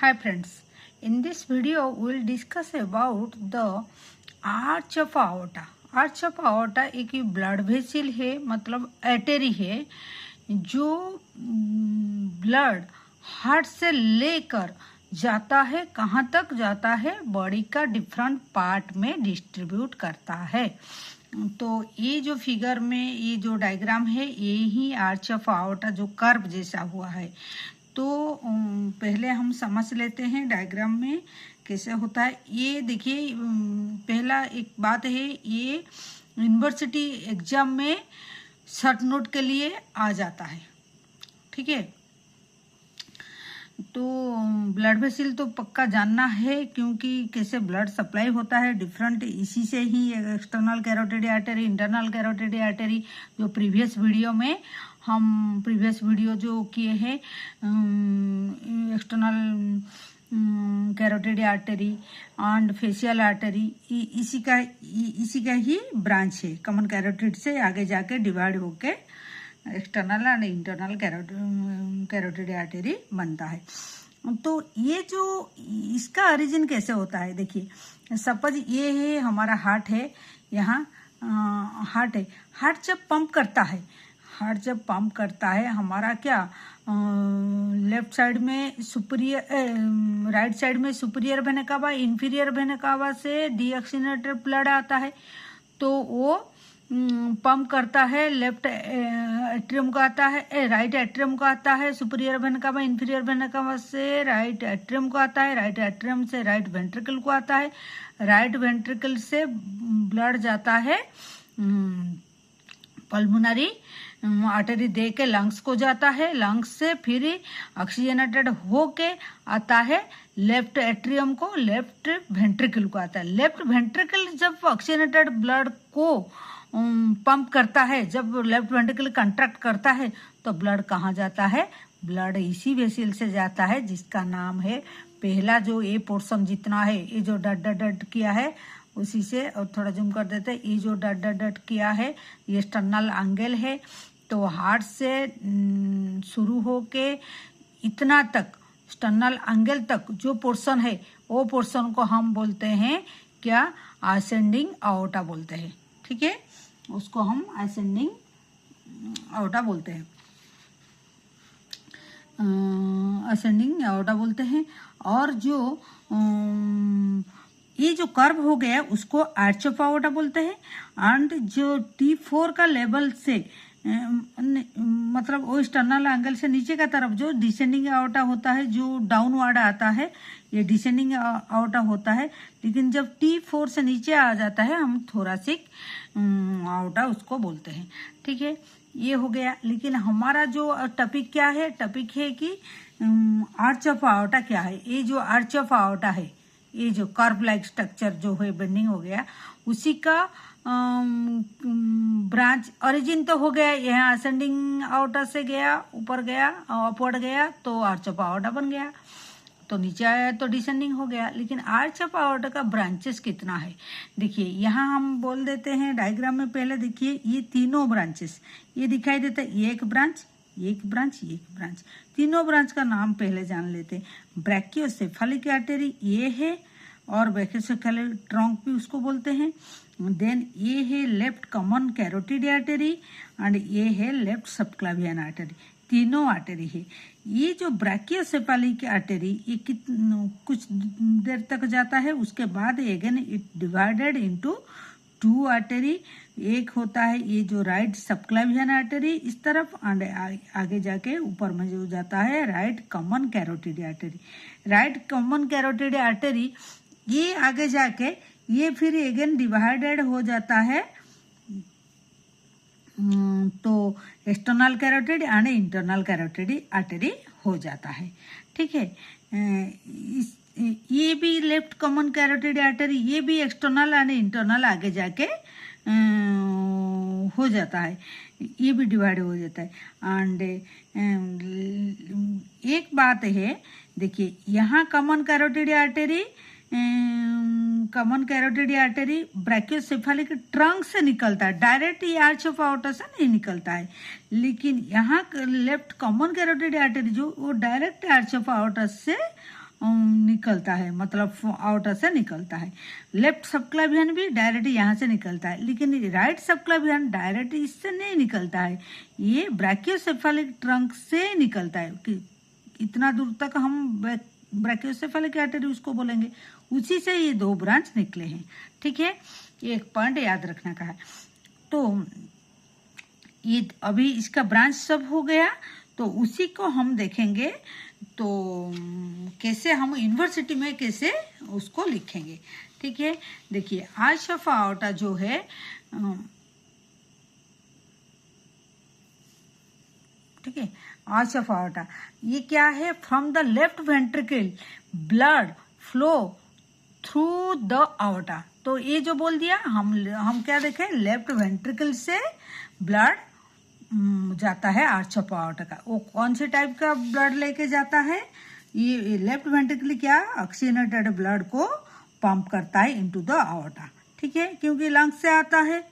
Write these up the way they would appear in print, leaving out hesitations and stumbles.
Hi friends, in this video we will discuss about the arch of aorta. Arch of aorta एक blood vessel है, मतलब artery है जो blood heart से लेकर जाता है, कहाँ तक जाता है, बॉडी का डिफरेंट पार्ट में डिस्ट्रीब्यूट करता है। तो ये जो फिगर में ये जो डायग्राम है ये ही आर्च ऑफ aorta जो कर्व जैसा हुआ है। तो पहले हम समझ लेते हैं डायग्राम में कैसे होता है। ये देखिए, पहला एक बात है, ये यूनिवर्सिटी एग्जाम में शॉर्ट नोट के लिए आ जाता है, ठीक है। तो ब्लड वेसल तो पक्का जानना है, क्योंकि कैसे ब्लड सप्लाई होता है डिफरेंट, इसी से ही external carotid artery, internal carotid artery, जो प्रीवियस वीडियो जो किए हैं external carotid artery and facial artery, इसी का ही ब्रांच है। कॉमन कैरोटिड से आगे जाके डिवाइड होके external and internal carotid artery बनता है। तो ये जो इसका ओरिजिन कैसे होता है, देखिए सपोज ये है हमारा हार्ट है, यहाँ हार्ट है। हार्ट जब पंप करता है हमारा क्या लेफ्ट साइड में सुपीरियर, राइट साइड में superior vena cava, inferior vena cava से डीऑक्सीजनेटेड ब्लड आता है। तो वो पंप करता है, लेफ्ट एट्रियम को आता है, राइट एट्रियम को आता है, superior vena cava, inferior vena cava से राइट एट्रियम को आता है, राइट एट्रियम से राइट वेंट्रिकल को आता है, राइट वेंट्रिकल से ब्लड जाता है पल्मोनरी आर्टरी दे के लंग्स को जाता है, लंग्स से फिर ऑक्सीजनेटेड होके आता है लेफ्ट एट्रियम को, लेफ्ट वेंट्रिकल को आता है। लेफ्ट वेंट्रिकल जब ऑक्सीजनेटेड ब्लड को पंप करता है, जब लेफ्ट वेंट्रिकल कंट्रैक्ट करता है, तो ब्लड कहाँ जाता है, ब्लड इसी वेसल से जाता है जिसका नाम है, पहला जो ये पोर्शन जितना है, ये जो डट किया है उसी से, और थोड़ा जूम कर देते हैं, ये जो डट किया है ये एक्सटर्नल एंगल है। तो हार्ट से शुरू होके इतना तक एक्सटर्नल एंगल तक जो पोर्शन है, वो पोर्शन को हम बोलते हैं क्या, असेंडिंग aorta बोलते हैं, ठीक है। उसको हम असेंडिंग aorta बोलते हैं, असेंडिंग aorta बोलते हैं। और जो ये जो कर्व हो गया उसको आर्च ऑफ aorta बोलते हैं। एंड जो T4 का लेवल से मतलब वो एक्सटर्नल एंगल से नीचे का तरफ जो डिसेंडिंग aorta होता है, जो डाउनवर्ड आता है, ये डिसेंडिंग aorta होता है। लेकिन जब T4 से नीचे आ जाता है हम थोरासिक aorta उसको बोलते हैं, ठीक है। ये हो गया। लेकिन हमारा जो टॉपिक क्या है, टॉपिक है कि आर्च ऑफ aorta क्या है। ये जो आर्च ऑफ aorta है, ये जो कर्व लाइक स्ट्रक्चर जो है, बेंडिंग हो गया, उसी का ब्रांच ओरिजिन तो हो गया, यहाँ असेंडिंग aorta से गया, ऊपर गया, अपवर्ड गया, तो आर्च ऑफ aorta बन गया। तो नीचे आया तो डिसेंडिंग हो गया। लेकिन आर्च ऑफ aorta का ब्रांचेस कितना है, देखिए यहाँ हम बोल देते हैं डायग्राम में। पहले देखिए ये तीनों ब्रांचेस ये दिखाई देता है, एक ब्रांच, एक ब्रांच, एक ब्रांच, तीनों ब्रांच का नाम पहले जान लेते हैं। ब्रैकियोसेफेलिक आर्टरी ये है, और ब्रैकियोसेफेलिक ट्रंक भी उसको बोलते हैं। देन ये है left common carotid artery and ये है लेफ्ट सबक्लावियन आर्टरी, तीनों आर्टरी है। ये जो ब्रैकियोसेफेलिक आर्टरी ये कुछ देर तक जाता है, उसके बाद again it divided into two artery. एक होता है ये जो राइट सबक्लावियन आर्टरी इस तरफ, एंड आगे जाके ऊपर में जो जाता है right common carotid artery. Right common carotid artery ये आगे जाके ये फिर अगेन डिवाइडेड हो जाता है, तो external carotid and internal carotid artery हो जाता है, ठीक है। ये भी लेफ्ट कॉमन कैरोटिड आर्टरी, ये भी एक्सटर्नल एंड इंटरनल आगे जाके हो जाता है, ये भी डिवाइड हो जाता है। एंड एक बात है, देखिए यहाँ common carotid artery brachiocephalic trunk से निकलता है, डायरेक्ट ये आर्च ऑफ aorta से नहीं निकलता है। लेकिन यहाँ लेफ्ट कॉमन कैरोटिड आर्टरी जो वो डायरेक्ट आर्च ऑफ aorta से निकलता है, मतलब आउटर से निकलता है। लेफ्ट सबक्लावियन भी डायरेक्ट यहाँ से निकलता है, लेकिन राइट सबक्लावियन डायरेक्ट इससे नहीं निकलता है, ये ब्रैकियोसेफेलिक ट्रंक से निकलता है। कि इतना दूर तक हम ब्रैकियोसेफेलिक आर्टरी उसको बोलेंगे, उसी से ये दो ब्रांच निकले हैं। ठीक है, ये एक पॉइंट याद रखने का है। तो ये अभी इसका ब्रांच सब हो गया, तो उसी को हम देखेंगे तो कैसे हम यूनिवर्सिटी में कैसे उसको लिखेंगे। ठीक है, देखिए आर्च ऑफ आर्टा जो है, ठीक है, आर्च ऑफ आर्टा ये क्या है, from the left ventricle blood flow through the aorta. तो ये जो बोल दिया हम क्या देखें, लेफ्ट वेंट्रिकल से ब्लड जाता है आर्च ऑफ आर्टा का। वो कौन से टाइप का ब्लड लेके जाता है, ये लेफ्ट वेंट्रिकल क्या ऑक्सीजनेटेड ब्लड को पंप करता है इनटू द आर्टा। ठीक है, क्योंकि लंग्स से आता है।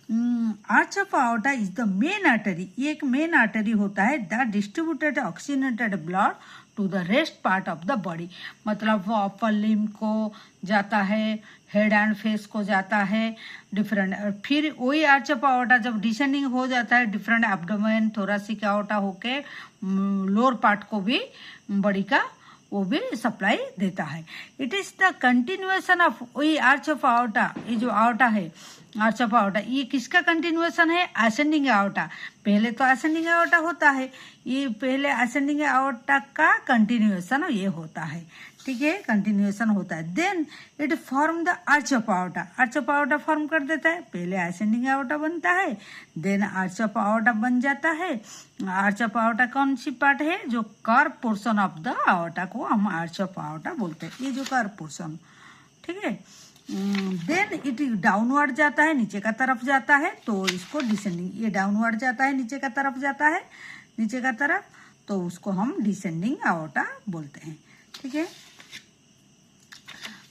Arch of aorta is the main artery, ये एक मेन आर्टरी होता है that distributed oxygenated blood to the rest part of the body. मतलब वो अपर लिम्ब को जाता है, हेड एंड फेस को जाता है, डिफरेंट। फिर वही आर्च ऑफ आर्टा जब डिसेंडिंग हो जाता है डिफरेंट एब्डोमेन थोरासिक आर्टा होके लोअर पार्ट को भी बॉडी का वो भी सप्लाई देता है। It is the continuation of वही आर्च ऑफ आर्टा। ये जो आर्टा है आर्च ऑफ आर्टा, ये किसका कंटिन्यूएशन है, असेंडिंग आर्टा। पहले तो असेंडिंग आर्टा होता है, ये पहले असेंडिंग आर्टा का कंटिन्यूएशन ये होता है। ठीक है, कंटिन्यूएशन होता है। Then it form the arch of aorta, arch of aorta form कर देता है। पहले असेंडिंग आर्टा बनता है, देन आर्च ऑफ आर्टा बन जाता है। आर्च ऑफ आर्टा कौन सी पार्ट है, जो कर्व पोर्शन ऑफ द आर्टा को हम आर्च ऑफ आर्टा बोलते हैं, ये जो कर्व पोर्शन। ठीक है, देन इट डाउनवर्ड जाता है, नीचे का तरफ जाता है, तो इसको डिसेंडिंग, ये डाउनवर्ड जाता है, नीचे का तरफ जाता है, नीचे का तरफ, तो उसको हम डिसेंडिंग आर्टा बोलते हैं। ठीक है,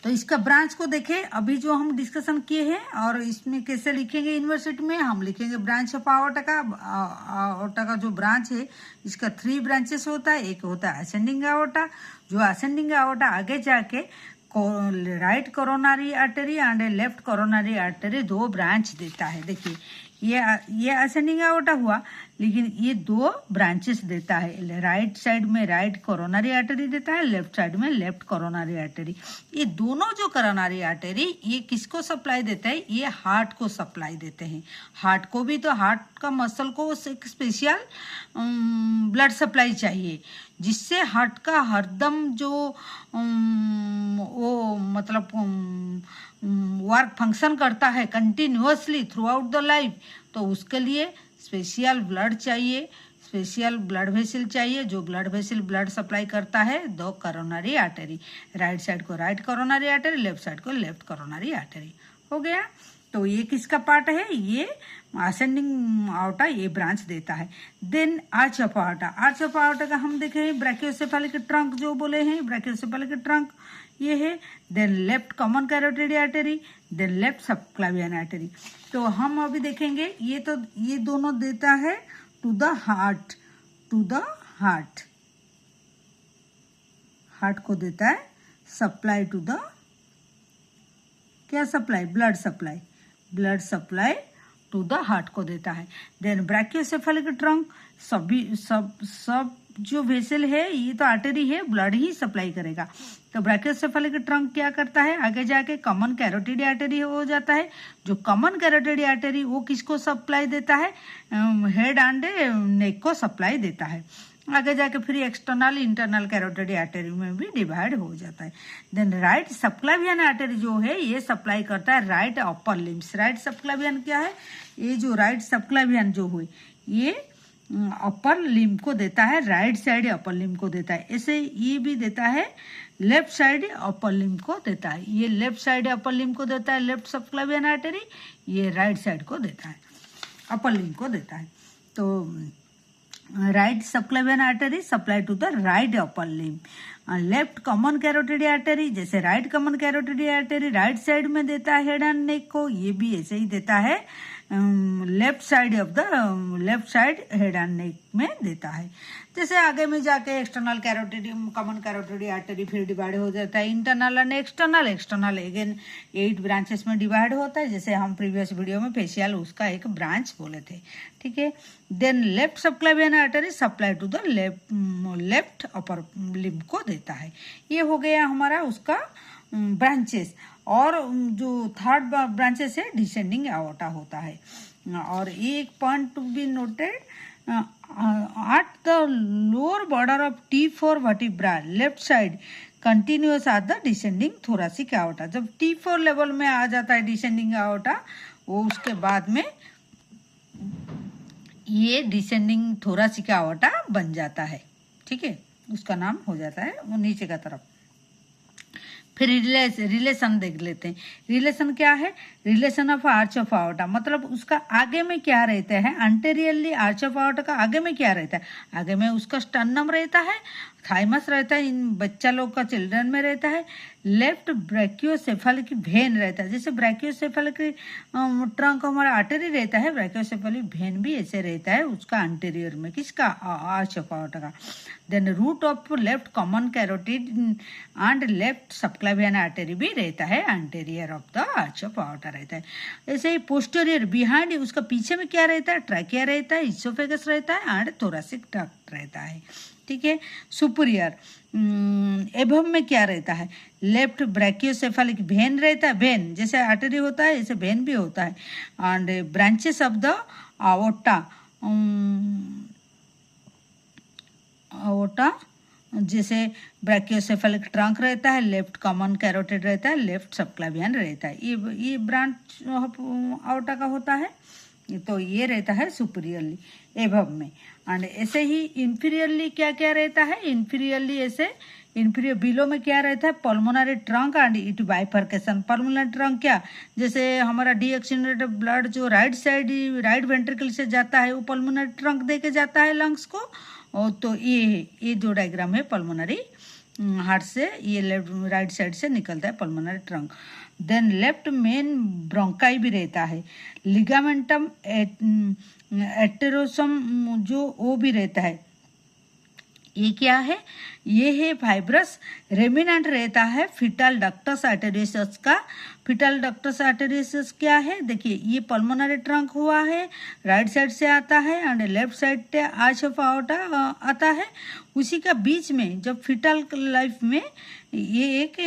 तो इसका ब्रांच को देखें, अभी जो हम डिस्कशन किए हैं, और इसमें कैसे लिखेंगे यूनिवर्सिटी में, हम लिखेंगे ब्रांच ऑफ आर्टा का। आर्टा का जो ब्रांच है इसका 3 ब्रांचेस होता है। एक होता है असेंडिंग आर्टा, जो असेंडिंग आर्टा आगे जाके right coronary artery and left coronary artery 2 branch देता है। देखिए ये असेंडिंग आर्टा हुआ, लेकिन ये 2 ब्रांचेस देता है। राइट साइड में राइट कोरोनरी आर्टरी देता है, लेफ्ट साइड में लेफ्ट कोरोनरी आर्टरी। ये दोनों जो कोरोनरी आर्टरी ये किसको सप्लाई देता है, ये हार्ट को सप्लाई देते हैं। हार्ट को भी, तो हार्ट का मसल को एक स्पेशल ब्लड सप्लाई चाहिए, जिससे हार्ट का हरदम जो वो मतलब वर्क फंक्शन करता है continuously through out the life, तो उसके लिए स्पेशल ब्लड चाहिए, स्पेशल ब्लड वेसल चाहिए, जो ब्लड वेसल ब्लड सप्लाई करता है 2 कोरोनरी आर्टरी। राइट साइड को right coronary artery, left side को लेफ्ट कोरोनरी आर्टरी। हो गया, तो ये किसका पार्ट है, ये असेंडिंग आर्टा, ये ब्रांच देता है। Then arch of aorta, arch of aorta का हम देखें ब्रैकियोसेफेलिक ट्रंक जो बोले हैं, ब्रैकियोसेफेलिक ट्रंक ये है। Then left common carotid artery, then left subclavian artery. तो हम अभी देखेंगे, ये दोनों देता है to the heart, to the heart, heart को देता है सप्लाई टू द, क्या supply, blood supply, blood supply to the heart को देता है। देन ब्रैकियोसेफेलिक ट्रंक, सब जो वेसल है ये तो आर्टरी है, ब्लड ही सप्लाई करेगा। तो ब्रैकियोसेफेलिक ट्रंक क्या करता है, आगे जाके कॉमन कैरोटिड आर्टरी हो जाता है। जो कॉमन कैरोटिड आर्टरी वो किसको सप्लाई देता है, हेड एंड नेक को सप्लाई देता है। आगे जाके फिर एक्सटर्नल इंटरनल कैरोटिड आर्टरी में भी डिवाइड हो जाता है। देन राइट सबक्लावियन आर्टरी जो है ये सप्लाई करता है राइट अपर लिम्स। राइट सबक्लावियन क्या है, ये जो राइट सबक्लावियन जो हुई ये अपर लिम्ब को देता है, राइट साइड अपर लिम्ब को देता है। ऐसे ये भी देता है लेफ्ट साइड अपर लिम्ब को देता है। ये लेफ्ट साइड अपर लिम्ब को देता है लेफ्ट सबक्लावियन आर्टरी, ये राइट साइड को देता है, अपर लिम्ब को देता है। तो right subclavian artery supply to the right upper limb. Left common carotid artery, जैसे right common carotid artery right side में देता है हेड एंड नेक को, ये भी ऐसे ही देता है left side head and neck में देता है। जैसे आगे में जाके external carotid, common carotid artery फिर डिवाइड हो जाता है internal and external again 8 branches में डिवाइड होता है, जैसे हम प्रीवियस वीडियो में फेशियल उसका एक ब्रांच बोले थे, ठीक है। Then left subclavian artery supply to the left upper limb को देता है। ये हो गया हमारा उसका ब्रांचेस। और जो थर्ड ब्रांचेस है डिसेंडिंग एओर्टा होता है। और एक point to be noted, at the lower border of T4 vertebra left side continuous at the descending thoracic aorta। जब T4 लेवल में आ जाता है डिसेंडिंग aorta, वो उसके बाद में ये डिसेंडिंग थोरासिक aorta बन जाता है, ठीक है, उसका नाम हो जाता है वो नीचे का तरफ। फिर रिलेशन देख लेते हैं। रिलेशन क्या है? रिलेशन ऑफ आर्च ऑफ आर्टा, मतलब उसका आगे में क्या रहता है, अंटेरियरली आर्च ऑफ आर्टा का आगे में क्या रहता है, आगे में उसका स्टर्नम रहता है, थाइमस रहता है, इन बच्चा लोग का चिल्ड्रन में रहता है। लेफ्ट ब्रैकियोसेफेलिक वेन रहता है, जैसे ब्रैकियोसेफेलिक ट्रंक हमारा आर्टरी रहता है, ब्रैकियोसेफेलिक वेन भी ऐसे रहता है उसका अंटेरियर में, किसका, आर्च ऑफ आर्टा का। Then root of left common carotid and left subclavian artery भी रहता है, anterior of the arch of aorta रहता है। ऐसे ही पोस्टीरियर बिहाइंड उसका पीछे में क्या रहता है, ट्रैकिया रहता है, इसोफेगस रहता है एंड थोरासिक ट्रैक्ट रहता है, ठीक है। सुपीरियर एबव में क्या रहता है, लेफ्ट ब्रैकियोसेफेलिक वेन रहता है, वेन जैसे आर्टरी होता है ऐसे वेन भी होता है। And branches of the aorta जैसे ब्रैकियोसेफेलिक ट्रंक रहता है, लेफ्ट कॉमन कैरोटिड रहता है, लेफ्ट सबक्लेवियन रहता है, ये ब्रांच आवर्टा का होता है। तो ये रहता है सुपीरियरली एबव में। एंड ऐसे ही इंफीरियरली क्या क्या रहता है, इंफीरियरली ऐसे इंफीरियर बिलो में क्या रहता है, pulmonary trunk and it bifurcation. Pulmonary trunk क्या, जैसे हमारा डीऑक्सीजनेटेड ब्लड जो राइट वेंट्रिकल से जाता है वो पल्मोनरी ट्रंक दे के जाता है लंग्स को। और तो ये जो डायग्राम है पल्मोनरी हार्ट से, ये लेफ्ट राइट साइड से निकलता है pulmonary trunk. Then left main bronchi भी रहता है, लिगामेंटम एटेरोसम जो वो भी रहता है। ये क्या है, ये है फाइब्रस रेमिनेंट रहता है फिटल डक्टस आर्टेरियस का। फिटल डक्टस आर्टेरियस क्या है, देखिए ये पल्मोनरी ट्रंक हुआ है, राइट साइड से आता है एंड लेफ्ट साइड से आर्च ऑफ आर्टा आता है। उसी का बीच में जब फिटल लाइफ में ये एक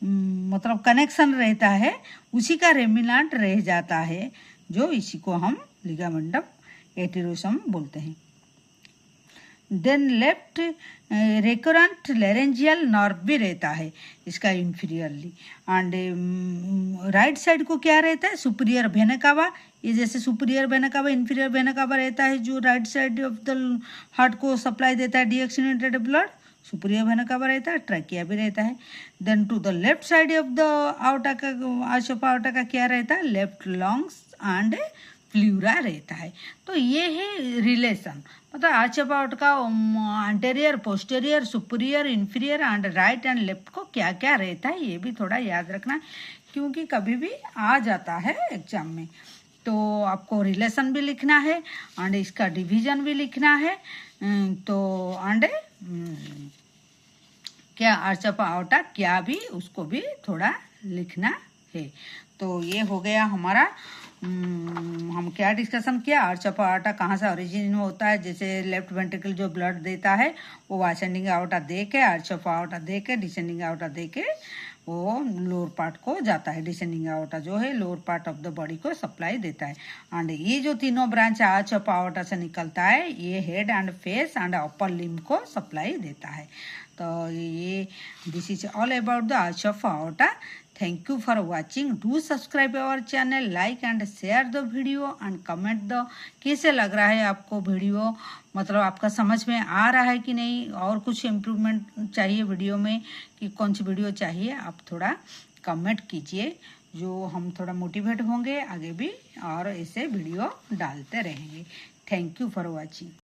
मतलब कनेक्शन रहता है, उसी का रेमिनेंट रह जाता है, जो इसी को हम लिगामेंटम एटेरोसम बोलते हैं। Then left recurrent laryngeal nerve भी रहता है इसका इंफीरियरली। एंड राइट साइड को क्या रहता है, सुपीरियर वेना कावा। ये जैसे superior vena cava inferior vena cava रहता है जो right side of the heart को सप्लाई देता है deoxygenated blood, superior vena cava रहता है। ट्रैकिया भी रहता है। Then to the left side of the aorta का, आर्च ऑफ आर्टा का क्या रहता है, लेफ्ट लंग्स एंड प्लूरा रहता है। तो ये है रिलेशन, मतलब आर्च ऑफ आर्टा का anterior, posterior, superior, inferior and right and left को क्या क्या रहता है, ये भी थोड़ा याद रखना, क्योंकि कभी भी आ जाता है एग्जाम में। तो आपको रिलेशन भी लिखना है एंड इसका डिवीजन भी लिखना है। तो एंड क्या आर्च ऑफ आर्टा क्या भी, उसको भी थोड़ा लिखना है। तो ये हो गया हमारा, हम क्या डिस्कशन किया, आर्च ऑफ आर्टा कहाँ से ओरिजिन होता है। जैसे लेफ्ट वेंट्रिकल जो ब्लड देता है वो असेंडिंग आर्टा दे के, आर्च ऑफ आर्टा दे के, डिसेंडिंग आर्टा दे के वो लोअर पार्ट को जाता है। डिसेंडिंग आर्टा जो है lower part of the body को सप्लाई देता है। एंड ये जो तीनों ब्रांच आर्च ऑफ आर्टा से निकलता है, ये head and face and upper limb को सप्लाई देता है। तो ये this is all about the arch of aorta. Thank you for watching. Do subscribe our channel, like and share the video and comment the कैसे लग रहा है आपको वीडियो, मतलब आपका समझ में आ रहा है कि नहीं, और कुछ इम्प्रूवमेंट चाहिए वीडियो में कि कौन सी वीडियो चाहिए, आप थोड़ा कमेंट कीजिए, जो हम थोड़ा मोटिवेट होंगे आगे भी और ऐसे वीडियो डालते रहेंगे। Thank you for watching.